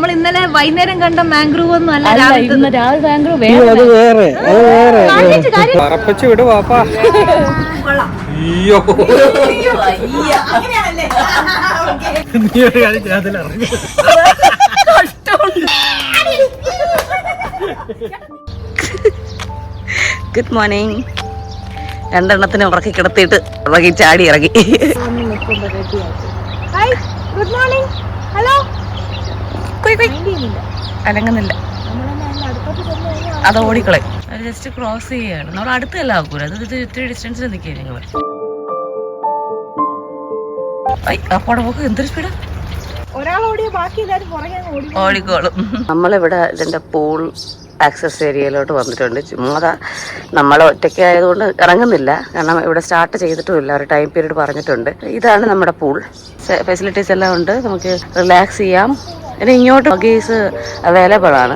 നമ്മൾ ഇന്നലെ വൈകുന്നേരം കണ്ട മാംഗ്രൂവ് ഒന്നും അല്ല, രാവിലെ മാംഗ്രൂവ് പറപ്പിച്ച് വിട് പാപ്പാ. അയ്യോ ഗുഡ് മോർണിംഗ്. രണ്ടെണ്ണത്തിന് ഉറക്കി കിടത്തിയിട്ട് ഉറക്കി ചാടി ഇറങ്ങി. Good morning. ഹലോ. അനങ്ങുന്നില്ല, അത് ഓടിക്കളെ. അത് ജസ്റ്റ് ക്രോസ് ചെയ്യാണ്. നമ്മൾ അടുത്തല്ല ആക്കൂല, അത് ഇത്തിരി ഡിസ്റ്റൻസിൽ നിൽക്കുക ഞങ്ങള്. അപ്പോടെ പോക്ക് എന്തൊരു സ്പീഡാ. ഓടിക്കോളും. നമ്മളിവിടെ ഇതിന്റെ പൂൾ ആക്സസ് ഏരിയയിലോട്ട് വന്നിട്ടുണ്ട്. ചുമ്മാ നമ്മൾ ഒറ്റയ്ക്ക് ആയതുകൊണ്ട് ഇറങ്ങുന്നില്ല, കാരണം ഇവിടെ സ്റ്റാർട്ട് ചെയ്തിട്ടുമില്ല, ഒരു ടൈം പീരീഡ് പറഞ്ഞിട്ടുണ്ട്. ഇതാണ് നമ്മുടെ പൂൾ. ഫെസിലിറ്റീസ് എല്ലാം ഉണ്ട്, നമുക്ക് റിലാക്സ് ചെയ്യാം. ഇനി ഇങ്ങോട്ട് ബഗീസ് അവൈലബിൾ ആണ്.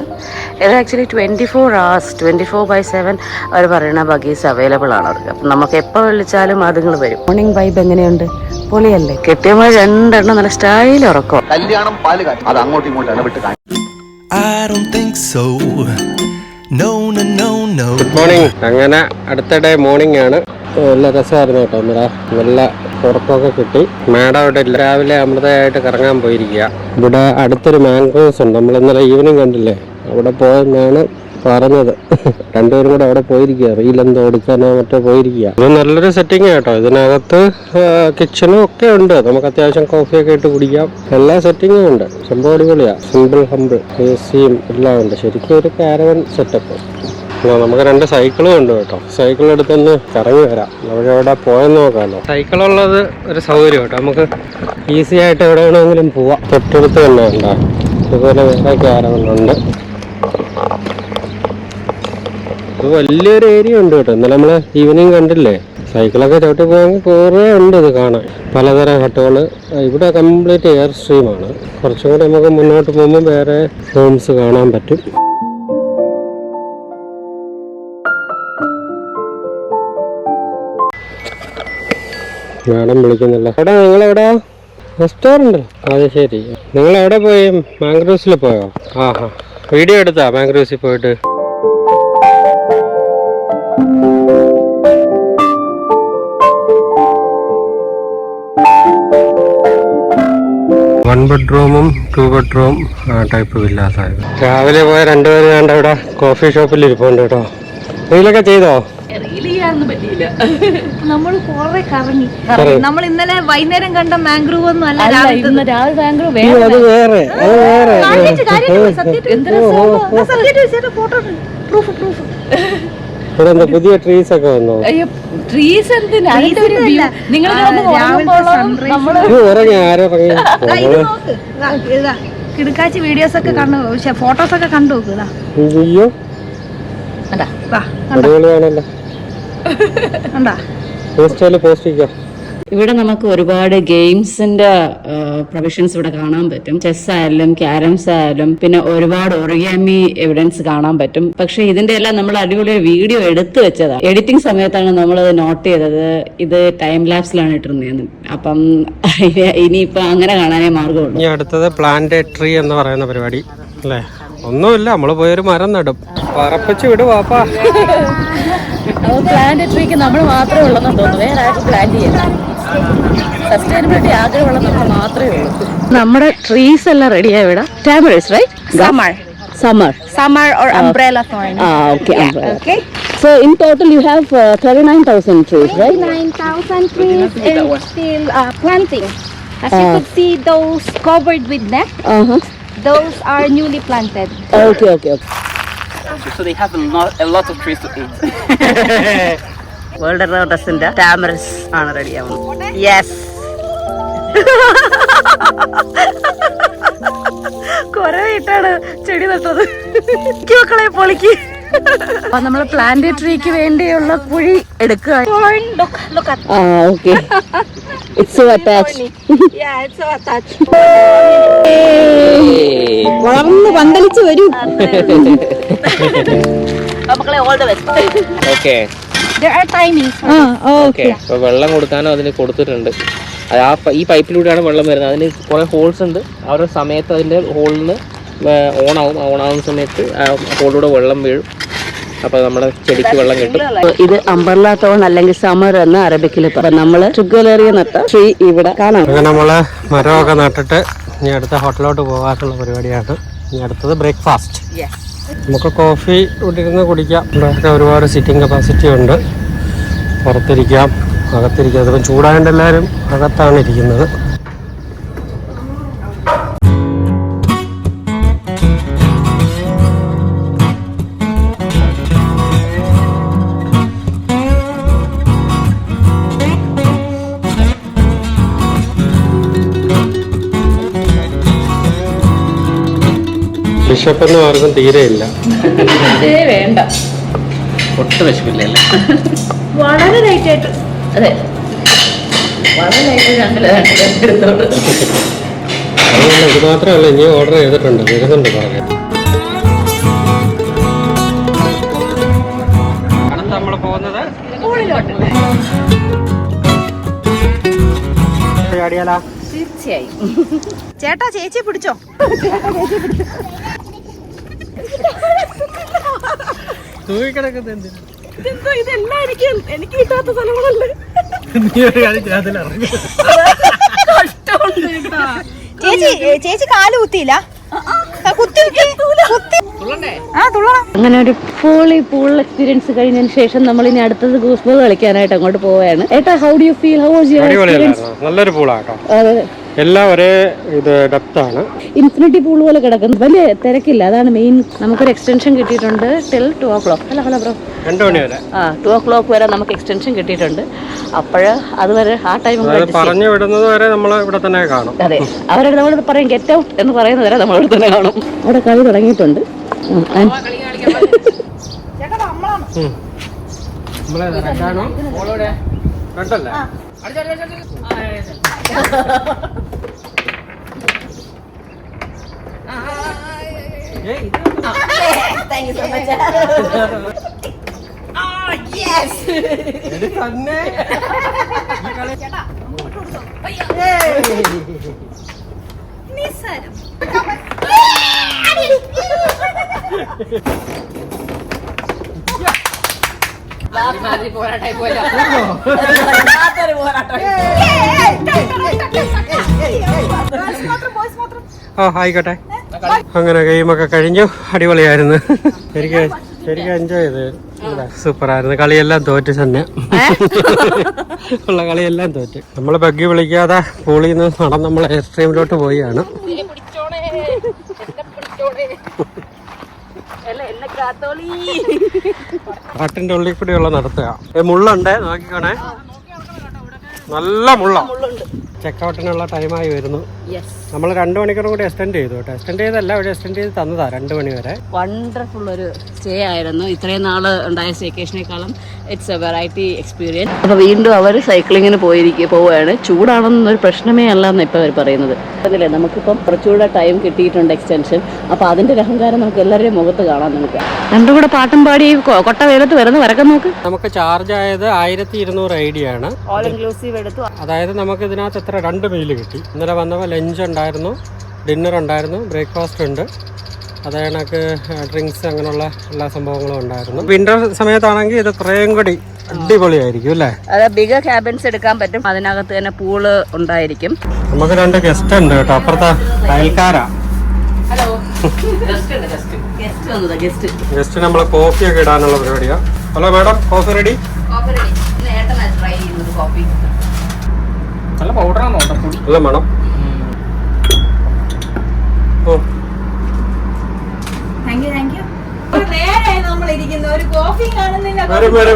ഇത് ആക്ച്വലി 24 hours 24/7 അവർ പറയുന്ന ബഗീസ് അവൈലബിൾ ആണ്. അപ്പം നമുക്ക് എപ്പോൾ വിളിച്ചാലും അതുങ്ങൾ വരും. മോർണിംഗ് വൈബ് എങ്ങനെയുണ്ട്? പൊളിയല്ലേ? കെട്ടിയപ്പോൾ രണ്ടെണ്ണം നല്ല സ്റ്റൈൽ ഉറക്കോ. കല്യാണം പാല് കാര്യം അത് അങ്ങോട്ടും ഇങ്ങോട്ടും ഇടപെട്ട് കാണും. Good morning. അങ്ങനെ അടുത്തിടെ മോർണിംഗ് ആണ്. നല്ല രസമായിരുന്നു കേട്ടോ. നല്ല ഉറക്കമൊക്കെ കിട്ടി. മാഡം അവിടെ രാവിലെ അമൃതയായിട്ട് കറങ്ങാൻ പോയിരിക്കുക. ഇവിടെ അടുത്തൊരു മാംഗ്രോവ്സ് ഉണ്ട്, നമ്മൾ ഇന്നലെ ഈവനിങ് കണ്ടില്ലേ, അവിടെ പോയെന്നാണ് പറഞ്ഞത്. രണ്ടുപേരും കൂടെ അവിടെ പോയിരിക്കുക, റീലെന്തോ എടുക്കാനോ മറ്റോ പോയിരിക്കുക. ഇത് നല്ലൊരു സെറ്റിംഗ് കേട്ടോ. ഇതിനകത്ത് കിച്ചണും ഒക്കെ ഉണ്ട്, നമുക്ക് അത്യാവശ്യം കോഫിയൊക്കെ ഇട്ട് കുടിക്കാം. എല്ലാ സെറ്റിങ്ങും ഉണ്ട്. സംഭവം അടിപൊളിയാ. സിമ്പിൾ ഹമ്പിൾ, AC-യും എല്ലാം ഉണ്ട്. ശരിക്കും ഒരു കാരവൻ സെറ്റപ്പ്. നമുക്ക് 2 സൈക്കിളും ഉണ്ട് കേട്ടോ. സൈക്കിൾ എടുത്തൊന്ന് കറങ്ങി വരാം. അവിടെ എവിടെ പോയെന്ന് നോക്കാമല്ലോ. സൈക്കിളുള്ളത് ഒരു സൗകര്യം കേട്ടോ, നമുക്ക് ഈസി ആയിട്ട് എവിടെ വേണമെങ്കിലും പോവാം. തൊട്ടടുത്ത് തന്നെ ഉണ്ടാകും. ഇതുപോലെ വേറെ കാരവനുണ്ട്. ഇത് വലിയൊരു ഏരിയ ഉണ്ട് കേട്ടോ. ഇന്നലെ നമ്മൾ ഈവനിങ് കണ്ടില്ലേ, സൈക്കിളൊക്കെ ചവിട്ടി പോയെങ്കിൽ കുറേ ഉണ്ട് ഇത് കാണാൻ. പലതരം ഹട്ടുകൾ. ഇവിടെ കംപ്ലീറ്റ് എയർ സ്ട്രീമാണ്. കുറച്ചും കൂടി നമുക്ക് മുന്നോട്ട് പോകുമ്പോൾ വേറെ ഹോംസ് കാണാൻ പറ്റും. മാഡം വിളിക്കുന്നില്ല. എടാ നിങ്ങളെവിടാ? റെസ്റ്റോറൻറ്റ്. അത് ശരി. നിങ്ങളെവിടെ പോയി? മാംഗ്രോവ്സിൽ പോയോ? ആഹാ, വീഡിയോ എടുത്താ മാംഗ്രോവ്സിൽ പോയിട്ട്? വൺ ബെഡ്റൂമും 2 ബെഡ്റൂം ടൈപ്പ് വില്ലാസായിരുന്നു. രാവിലെ പോയ 2 പേര് വേണ്ട ഇവിടെ കോഫി ഷോപ്പിൽ ഇരിപ്പുണ്ട് കേട്ടോ. റീലൊക്കെ ചെയ്തോ? നമ്മൾ കുറെ കറങ്ങി. നമ്മൾ ഇന്നലെ വൈകുന്നേരം കണ്ട മാംഗ്രൂവ് ഒന്നും അല്ല, രാവിലെ മാംഗ്രൂവ്. പുതിയ ട്രീസ് ഒക്കെ വന്നോ? ട്രീസ് എന്തിനാ? കിടക്കാച്ചി വീഡിയോസ് ഒക്കെ കണ്ടു, ഫോട്ടോസ് ഒക്കെ കണ്ടു നോക്കുക. ഇവിടെ നമുക്ക് ഒരുപാട് ഗെയിംസിന്റെ പ്രൊവിഷൻസ് ഇവിടെ കാണാൻ പറ്റും. ചെസ് ആയാലും ക്യാരംസ് ആയാലും പിന്നെ ഒരുപാട് ഒറിഗാമി എവിഡൻസ് കാണാൻ പറ്റും. പക്ഷെ ഇതിന്റെ എല്ലാം നമ്മൾ അടിപൊളി വീഡിയോ എടുത്തു വെച്ചതാണ്. എഡിറ്റിംഗ് സമയത്താണ് നമ്മളത് നോട്ട് ചെയ്തത്. ഇത് ടൈം ലാപ്സിലാണ് ഇട്ടിരുന്നത്. അപ്പം ഇനിയിപ്പൊ അങ്ങനെ കാണാനേ മാർഗമുള്ളൂ. ഇനി അടുത്തത് പ്ലാന്റ് ട്രീ എന്ന് പറയുന്ന പരിപാടി അല്ലേ? ഒന്നുമില്ല, നമ്മള് പോയൊരു മരം നടും. പറപ്പിച്ച് വിട് പാപ്പാ. പ്ലാന്റ് ട്രീക്ക് നമ്മൾ മാത്രമേ ഉള്ളെന്ന് തോന്നുന്നു, വേറെ ആർക്കും പ്ലാന്റ് ചെയ്യാം. സസ്റ്റൈനബിലിറ്റി ആഗ്രഹമുള്ള നമ്മൾ മാത്രമേ ഉള്ളൂ. നമ്മുടെ ട്രീസ് എല്ലാം റെഡിയായി ഇവിടെ. ടാമറിസ്, right? Summer or umbrella thorn. Okay. Okay. So in total you have 39,000 trees, right? 39,000 trees and still planting. As you could see, those covered with net. Those are newly planted. Okay. So they have a lot of trees to eat. World റോഡസിന്റെ ടാമറിസ് ആണ് റെഡിയാവുന്നത്. Yes. കൊറേ ഇട്ടാണ് ചെടി നട്ടത്. മക്കളെ പൊളിക്ക്. നമ്മള് പ്ലാന്റ് ട്രീക്ക് വേണ്ടിയുള്ള കുഴി എടുക്കുക. വളർന്ന് പന്തലിച്ച് വരൂ മക്കളെ. All the best. ഓക്കെ. വെള്ളം കൊടുക്കാനും അതിന് കൊടുത്തിട്ടുണ്ട്. ഈ പൈപ്പിലൂടെയാണ് വെള്ളം വരുന്നത്. അതിന് കുറെ ഹോൾസ് ഉണ്ട്. ആ ഒരു സമയത്ത് അതിന്റെ ഹോളിൽ നിന്ന് ഓണാവും. ആ ഓണാവുന്ന സമയത്ത് ആ തോടിലൂടെ വെള്ളം വീഴും. അപ്പോൾ നമ്മുടെ ചെടിക്ക് വെള്ളം കിട്ടും. ഇത് അംബർല തോൺ അല്ലെങ്കിൽ സമർ എന്ന് അറബിക്കിൽ പറയും. നമ്മള് ചുഗലേറിയ നട്ട ട്രീ ഇവിടെ കാണാം. അങ്ങനെ നമ്മള് മരമൊക്കെ നട്ടിട്ട് ഇനി അടുത്ത ഹോട്ടലിലോട്ട് പോകാനുള്ള പരിപാടിയാണ്. ഇനി അടുത്തത് ബ്രേക്ക്ഫാസ്റ്റ്. നമുക്ക് കോഫി ഇവിടെ ഇരുന്ന് കുടിക്കാം. ഇവിടെയൊക്കെ ഒരുപാട് സിറ്റിംഗ് കപ്പാസിറ്റി ഉണ്ട്. പുറത്തിരിക്കാം, അകത്തിരിക്കാം. അതിപ്പം ചൂടായതുകൊണ്ട് എല്ലാവരും അകത്താണ് ഇരിക്കുന്നത്. വിശപ്പൊന്നും ആർക്കും തീരെയില്ല. വേണ്ട, ഒട്ടും വിശപ്പില്ലല്ലേ? വളരെ ലൈറ്റ് ആയിട്ട്. അതെ, വളരെ അതുകൊണ്ട് ഇത് മാത്രമല്ല, ഇനി ഓർഡർ ചെയ്തിട്ടുണ്ട്, വരുന്നുണ്ട് പറഞ്ഞു. നമ്മൾ പോകുന്നത് ചാടിയാലാ? തീർച്ചയായും. ചേട്ടാ ചേച്ചി പിടിച്ചോ. ഇതെല്ലാം എനിക്ക് കിട്ടാത്ത സ്ഥലങ്ങളല്ലേ. ചേച്ചി കാല് കുത്തിയില്ല. അങ്ങനെ ഒരു പൂൾ എക്സ്പീരിയൻസ് കഴിഞ്ഞതിന് ശേഷം നമ്മൾ ഇനി അടുത്തത് ഗൂസ്ബോൾ കളിക്കാനായിട്ട് അങ്ങോട്ട് പോവുകയാണ്. ഏട്ടാ, how do you feel? How was your experience? നല്ലൊരു പൂളാട്ടോ. എല്ലാം ഒരേ ഇത് ഡെപ്താണ്. ഇൻഫിനിറ്റി പൂൾ പോലെ കിടക്കുന്നു. വലിയ തിരക്കില്ല, അതാണ് മെയിൻ. നമുക്കൊരു എക്സ്റ്റൻഷൻ കിട്ടിയിട്ടുണ്ട് ടിൽ 2 o'clock. ഹലോ ബ്രോ, 2 മണി വരെ. 2 o'clock വരെ നമുക്ക് എക്സ്റ്റൻഷൻ കിട്ടിയിട്ടുണ്ട്. അപ്പോൾ അതുവരെ ആ ടൈം പറഞ്ഞു വിടുന്നത് വരെ നമ്മൾ ഇവിടെ തന്നെ കാണും. അതെ, അവരുടെ നമ്മൾ പറയും ഗെറ്റ് ഔട്ട് എന്ന് പറയുന്നത് വരെ നമ്മൾ ഇവിടെ തന്നെ കാണും. അവിടെ കളി തുടങ്ങിയിട്ടുണ്ട്. ആയിക്കോട്ടെ. അങ്ങനെ ഗെയിമൊക്കെ കഴിഞ്ഞു. അടിപൊളിയായിരുന്നു. ശരിക്കും എൻജോയ് ചെയ്ത്. സൂപ്പറായിരുന്നു. കളിയെല്ലാം തോറ്റ് തന്നെ. ഉള്ള കളിയെല്ലാം തോറ്റ്. നമ്മൾ ബഗ്ഗി വിളിക്കാതെ പൂളിൽ നിന്ന് നടന്ന് നമ്മൾ എക്സ്ട്രീമിലോട്ട് പോയാണ്. കാട്ടിന്റെ ഉള്ളിൽ കൂടിയുള്ള നടത്തുക. മുള്ളുണ്ട്, നോക്കിക്കോണേ. നല്ല മുള്ള. ചെക്കൗട്ടിനുള്ള ടൈമായി വരുന്നു. നമ്മൾ 2 മണിക്കൂറും കൂടി എക്സ്റ്റെൻഡ് ചെയ്തു കേട്ടോ. എക്സ്റ്റെൻഡ് ചെയ്തല്ല, അവിടെ എക്സ്റ്റെൻഡ് ചെയ്ത് തന്നതാ 2 മണി വരെ. വണ്ടർഫുൾ ഒരു സ്റ്റേ ആയിരുന്നു. ഇത്രയും നാള് ഉണ്ടായ സ്റ്റേക്കേഷനേക്കാളും ഇറ്റ്സ് എ വെറൈറ്റി എക്സ്പീരിയൻസ്. അപ്പോൾ വീണ്ടും അവർ സൈക്ലിങ്ങിന് പോവുകയാണ്. ചൂടാണെന്നൊരു പ്രശ്നമേ അല്ല എന്ന് ഇപ്പോൾ അവർ പറയുന്നത്. അതല്ലേ, നമുക്കിപ്പം കുറച്ചുകൂടെ ടൈം കിട്ടിയിട്ടുണ്ട് എക്സ്റ്റൻഷൻ. അപ്പോൾ അതിൻ്റെ ഒരു അഹങ്കാരം നമുക്ക് എല്ലാവരുടെയും മുഖത്ത് കാണാൻ. നമുക്ക് രണ്ടും കൂടെ പാട്ടും പാടി കൊട്ട വെയിലത്ത് വരുന്ന വരക്കം നോക്ക്. നമുക്ക് ചാർജ് ആയത് 1200 ഐഡിയാണ്. ഓൾ ഇൻക്ലൂസീവ് എടുത്തു. അതായത് നമുക്ക് ഇതിനകത്ത് എത്ര 2 മീല് കിട്ടി. ഇന്നലെ വന്നപ്പോൾ ലഞ്ച് ഉണ്ടായിരുന്നു, ഡിന്നർ ഉണ്ടായിരുന്നു, ബ്രേക്ക്ഫാസ്റ്റ് ഉണ്ട്, അതേ കണക്ക് ഡ്രിങ്ക്സ്, അങ്ങനെയുള്ള എല്ലാ സംഭവങ്ങളും ഉണ്ടായിരുന്നു. വിന്റർ സമയത്താണെങ്കിൽ ഇത് കുറേയും കൂടി അടിപൊളിയായിരിക്കും അല്ലേ. അതെ, ബിഗ് ക്യാബിൻസ് എടുക്കാൻ പറ്റും. അതിനകത്ത് തന്നെ പൂള് ഉണ്ടായിരിക്കും. നമുക്ക് 2 ഗസ്റ്റ് ഉണ്ട് കേട്ടോ, അപ്പുറത്തെ അയൽക്കാരാ. ഗസ്റ്റ് നമ്മള് കോഫി ഒക്കെ ഇടാനുള്ള പരിപാടിയാ. Hello madam, coffee ready? നല്ല പൗഡറാണോ? അല്ല മണം. ഓ,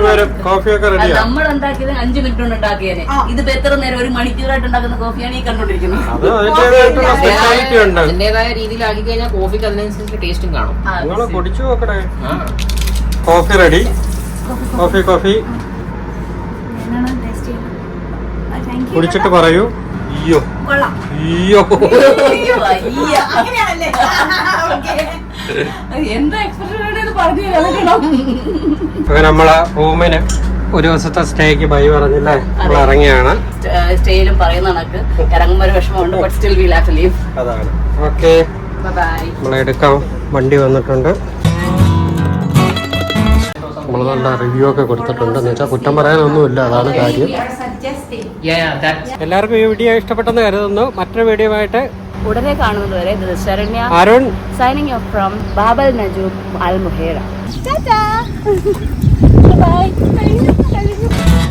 വരും. കോഫിയൊക്കെ റെഡിയാ. നമ്മൾ ഉണ്ടാക്കിയത് 5 മിനിറ്റ് കൊണ്ട് ഉണ്ടാക്കിയേനെ. ഇതിപ്പോ എത്ര നേരം, 1 മണിക്കൂറായിട്ട് ഉണ്ടാക്കുന്ന കോഫിയാണ് ഈ കണ്ടോണ്ടിരിക്കുന്നത്. അത് അതിന്റേതായിട്ടുള്ള സ്പെഷ്യാലിറ്റി ഉണ്ട്. അതിന്റേതായ രീതിയിലാക്കി കഴിഞ്ഞാൽ കോഫിക്ക് അതിനനുസരിച്ച് ടേസ്റ്റും കാണും. നിങ്ങൾ കുടിച്ചു നോക്കണേ. Coffee ready. കോഫി കുടിച്ചിട്ട് പറയൂ. അയ്യോ എന്താ എക്സ്പ്രഷൻ പറഞ്ഞു. അങ്ങനെ നമ്മളെ റൂമിന് 1 ദിവസത്തെ സ്റ്റേക്ക് ബൈ പറഞ്ഞില്ലേ, നമ്മൾ ഇറങ്ങിയാണ്. സ്റ്റേയിലും പറയുന്ന കണക്ക് ഇറങ്ങുമ്പോൾ ഒരു വിഷമമുണ്ട്. But still will have to leave. അതാണ്. ഓക്കെ, നമ്മളെടുക്കാം വണ്ടി വന്നിട്ടുണ്ട്. നമ്മൾ നല്ല റിവ്യൂ ഒക്കെ കൊടുത്തിട്ടുണ്ട്. എന്ന് വെച്ചാൽ കുറ്റം പറയാനൊന്നുമില്ല, അതാണ് കാര്യം. എല്ലാവർക്കും ഈ വീഡിയോ ഇഷ്ടപ്പെട്ടെന്ന് കരുതുന്നു. മറ്റൊരു വീഡിയോ ആയിട്ട് ഉടനെ കാണുന്നത് വരെ Saranya Arun signing off from ബാബൽ നജൂബ് അൽ മുഹേറ. Bye.